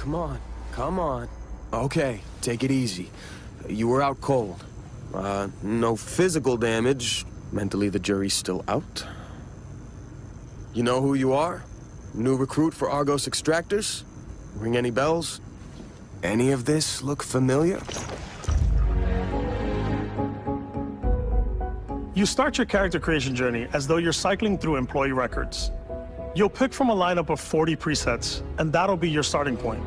come on, come on. Okay, take it easy. You were out cold. No physical damage. Mentally, the jury's still out. You know who you are? New recruit for Argos Extractors? Ring any bells? Any of this look familiar? You start your character creation journey as though you're cycling through employee records. You'll pick from a lineup of 40 presets, and that'll be your starting point.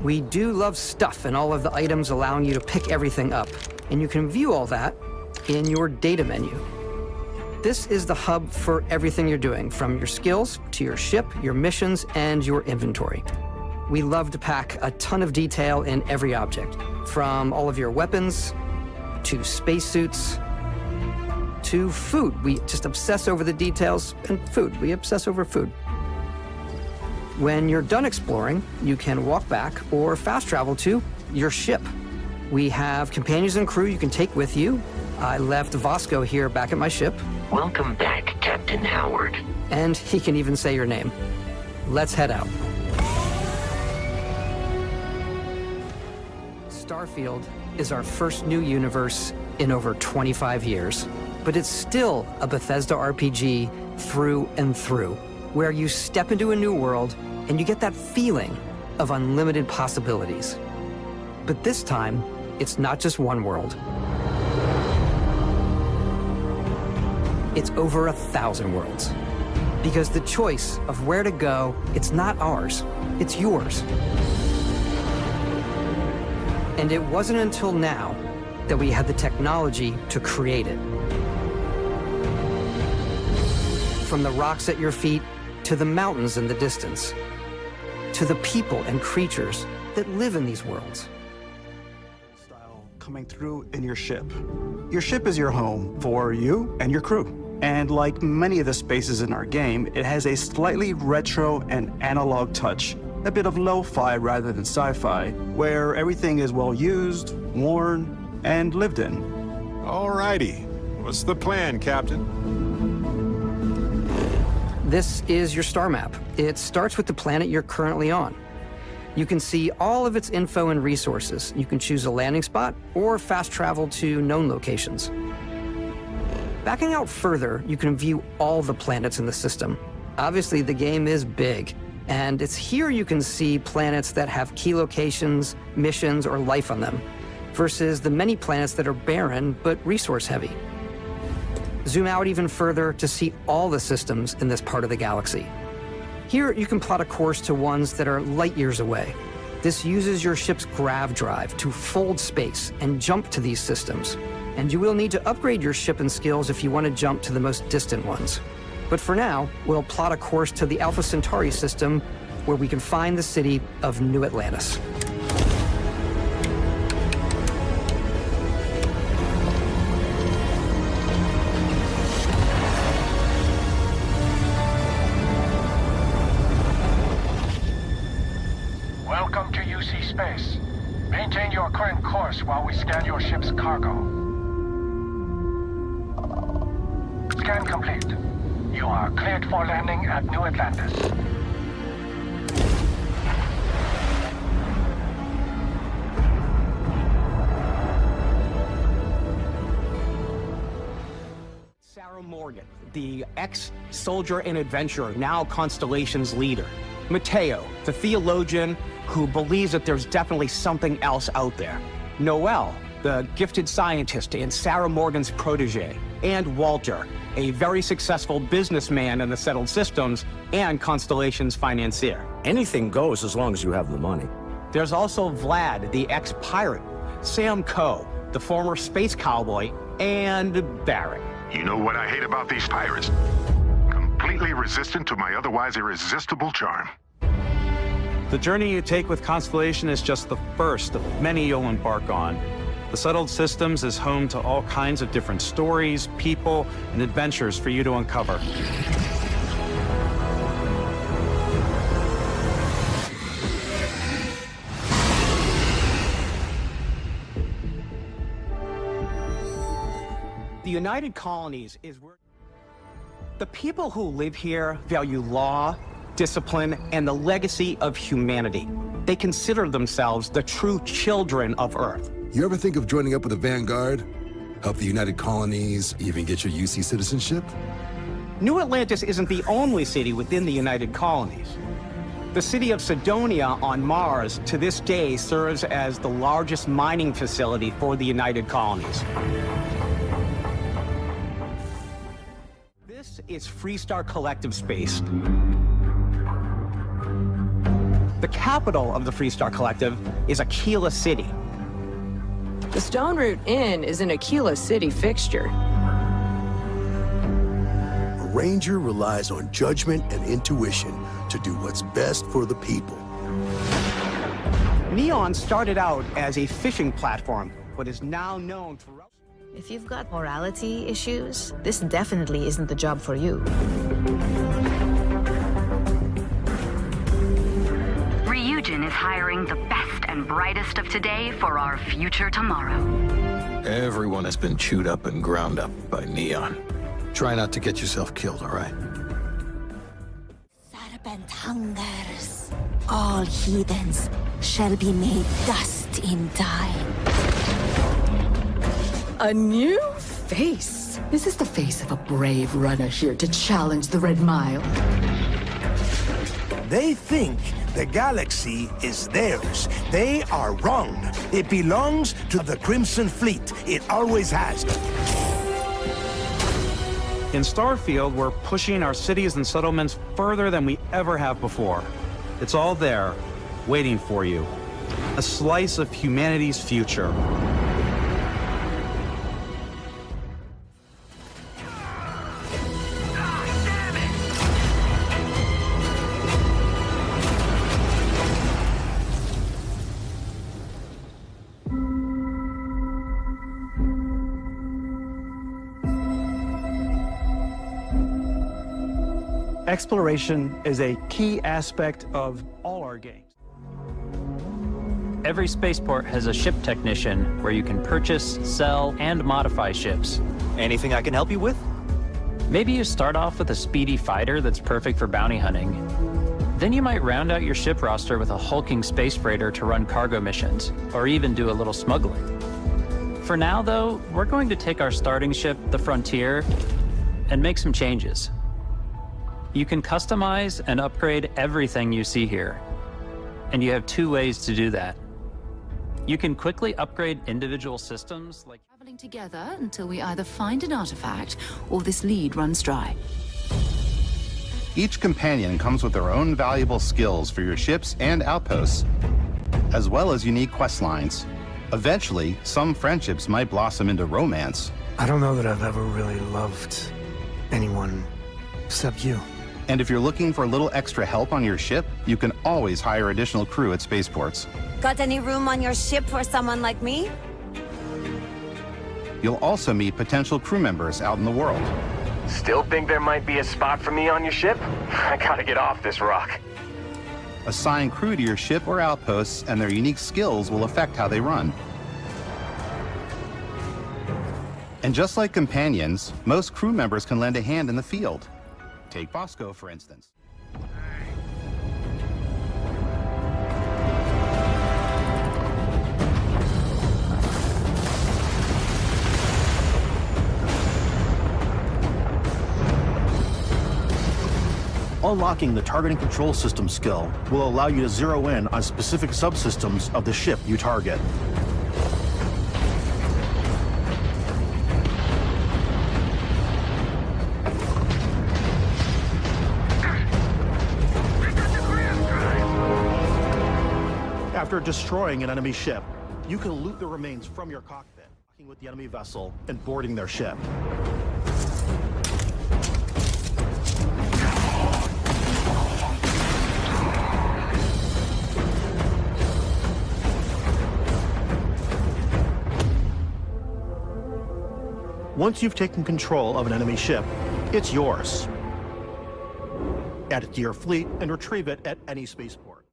We do love stuff and all of the items allowing you to pick everything up, and you can view all that in your data menu. This is the hub for everything you're doing, from your skills to your ship, your missions, and your inventory. We love to pack a ton of detail in every object, from all of your weapons, to spacesuits, to food. We just obsess over the details, and food. We obsess over food. When you're done exploring, you can walk back or fast travel to your ship. We have companions and crew you can take with you. I left Vasco here back at my ship. Welcome back, Captain Howard. And he can even say your name. Let's head out. Starfield is our first new universe in over 25 years, but it's still a Bethesda RPG through and through, where you step into a new world and you get that feeling of unlimited possibilities. But this time, it's not just one world. It's over 1,000 worlds. Because the choice of where to go, it's not ours, it's yours. And it wasn't until now that we had the technology to create it. From the rocks at your feet to the mountains in the distance, to the people and creatures that live in these worlds. Style coming through in your ship. Your ship is your home for you and your crew. And like many of the spaces in our game, it has a slightly retro and analog touch, a bit of lo-fi rather than sci-fi, where everything is well used, worn, and lived in. Alrighty. What's the plan, Captain? This is your star map. It starts with the planet you're currently on. You can see all of its info and resources. You can choose a landing spot or fast travel to known locations. Backing out further, you can view all the planets in the system. Obviously, the game is big. And it's here you can see planets that have key locations, missions, or life on them, versus the many planets that are barren but resource-heavy. Zoom out even further to see all the systems in this part of the galaxy. Here, you can plot a course to ones that are light years away. This uses your ship's grav drive to fold space and jump to these systems. And you will need to upgrade your ship and skills if you want to jump to the most distant ones. But for now, we'll plot a course to the Alpha Centauri system, where we can find the city of New Atlantis. Welcome to UC Space. Maintain your current course while we scan your ship's cargo. Scan complete. You are cleared for landing at New Atlantis. Sarah Morgan, the ex-soldier and adventurer, now Constellation's leader. Mateo, the theologian who believes that there's definitely something else out there. Noel, the gifted scientist and Sarah Morgan's protege. And Walter, a very successful businessman in the settled systems and Constellation's financier. Anything goes as long as you have the money. There's also Vlad, the ex-pirate, Sam Coe, the former space cowboy, and Barrett. You know what I hate about these pirates? Completely resistant to my otherwise irresistible charm. The journey you take with Constellation is just the first of many you'll embark on. The Settled Systems is home to all kinds of different stories, people, and adventures for you to uncover. The United Colonies is where the people who live here value law, discipline, and the legacy of humanity. They consider themselves the true children of Earth. You ever think of joining up with the Vanguard? Help the United Colonies, even get your UC citizenship? New Atlantis isn't the only city within the United Colonies. The city of Sidonia on Mars to this day serves as the largest mining facility for the United Colonies. This is Freestar Collective Space. The capital of the Freestar Collective is Aquila City. The Stone Root Inn is an Aquila City fixture. A ranger relies on judgment and intuition to do what's best for the people. Neon started out as a fishing platform, but is now known for... If you've got morality issues, this definitely isn't the job for you. Ryujin is hiring the best and brightest of today for our future tomorrow. Everyone has been chewed up and ground up by Neon. Try not to get yourself killed, all right? Serpent hungers. All heathens shall be made dust in time. A new face. This is the face of a brave runner here to challenge the Red Mile. They think the galaxy is theirs. They are wrong. It belongs to the Crimson Fleet. It always has. In Starfield, we're pushing our cities and settlements further than we ever have before. It's all there, waiting for you. A slice of humanity's future. Exploration is a key aspect of all our games. Every spaceport has a ship technician where you can purchase, sell, and modify ships. Anything I can help you with? Maybe you start off with a speedy fighter that's perfect for bounty hunting. Then you might round out your ship roster with a hulking space freighter to run cargo missions, or even do a little smuggling. For now, though, we're going to take our starting ship, the Frontier, and make some changes. You can customize and upgrade everything you see here. And you have 2 ways to do that. You can quickly upgrade individual systems like Traveling together until we either find an artifact or this lead runs dry. Each companion comes with their own valuable skills for your ships and outposts, as well as unique quest lines. Eventually, some friendships might blossom into romance. I don't know that I've ever really loved anyone except you. And if you're looking for a little extra help on your ship, you can always hire additional crew at spaceports. Got any room on your ship for someone like me? You'll also meet potential crew members out in the world. Still think there might be a spot for me on your ship? I gotta get off this rock. Assign crew to your ship or outposts, and their unique skills will affect how they run. And just like companions, most crew members can lend a hand in the field. Take Bosco, for instance. Unlocking the targeting control system skill will allow you to zero in on specific subsystems of the ship you target. After destroying an enemy ship, you can loot the remains from your cockpit, docking with the enemy vessel and boarding their ship. Once you've taken control of an enemy ship, it's yours. Add it to your fleet and retrieve it at any spaceport.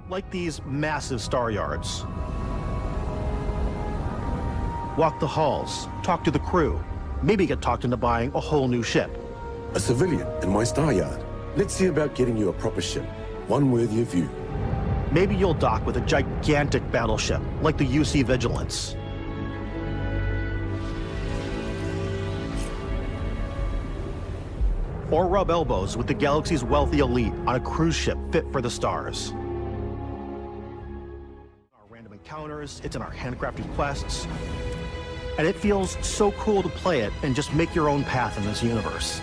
Like these massive star yards. Walk the halls, talk to the crew, maybe get talked into buying a whole new ship. A civilian in my star yard. Let's see about getting you a proper ship, one worthy of you. Maybe you'll dock with a gigantic battleship, like the UC Vigilance. Or rub elbows with the galaxy's wealthy elite on a cruise ship fit for the stars. Our random encounters, it's in our handcrafted quests. And it feels so cool to play it and just make your own path in this universe.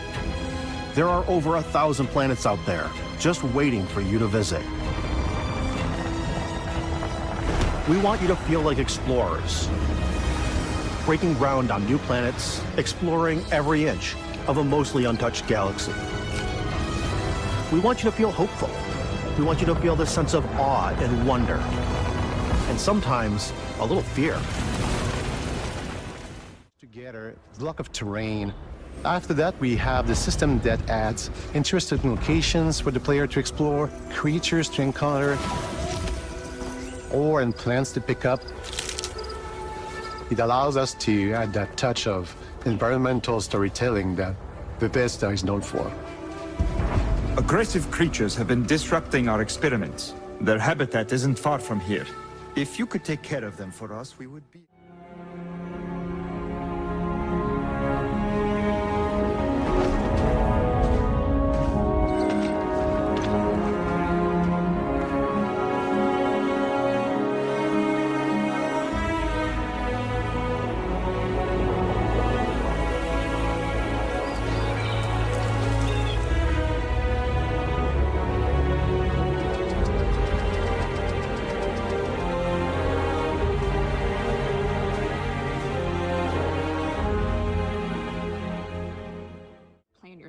There are over 1,000 planets out there, just waiting for you to visit. We want you to feel like explorers, breaking ground on new planets, exploring every inch of a mostly untouched galaxy. We want you to feel hopeful. We want you to feel this sense of awe and wonder, and sometimes a little fear. Together, block of terrain. After that, we have the system that adds interesting locations for the player to explore, creatures to encounter, ore and plants to pick up. It allows us to add that touch of environmental storytelling that Bethesda is known for. Aggressive creatures have been disrupting our experiments. Their habitat isn't far from here. If you could take care of them for us, we would be...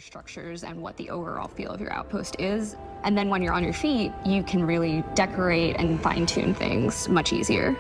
structures and what the overall feel of your outpost is. And then when you're on your feet, you can really decorate and fine-tune things much easier.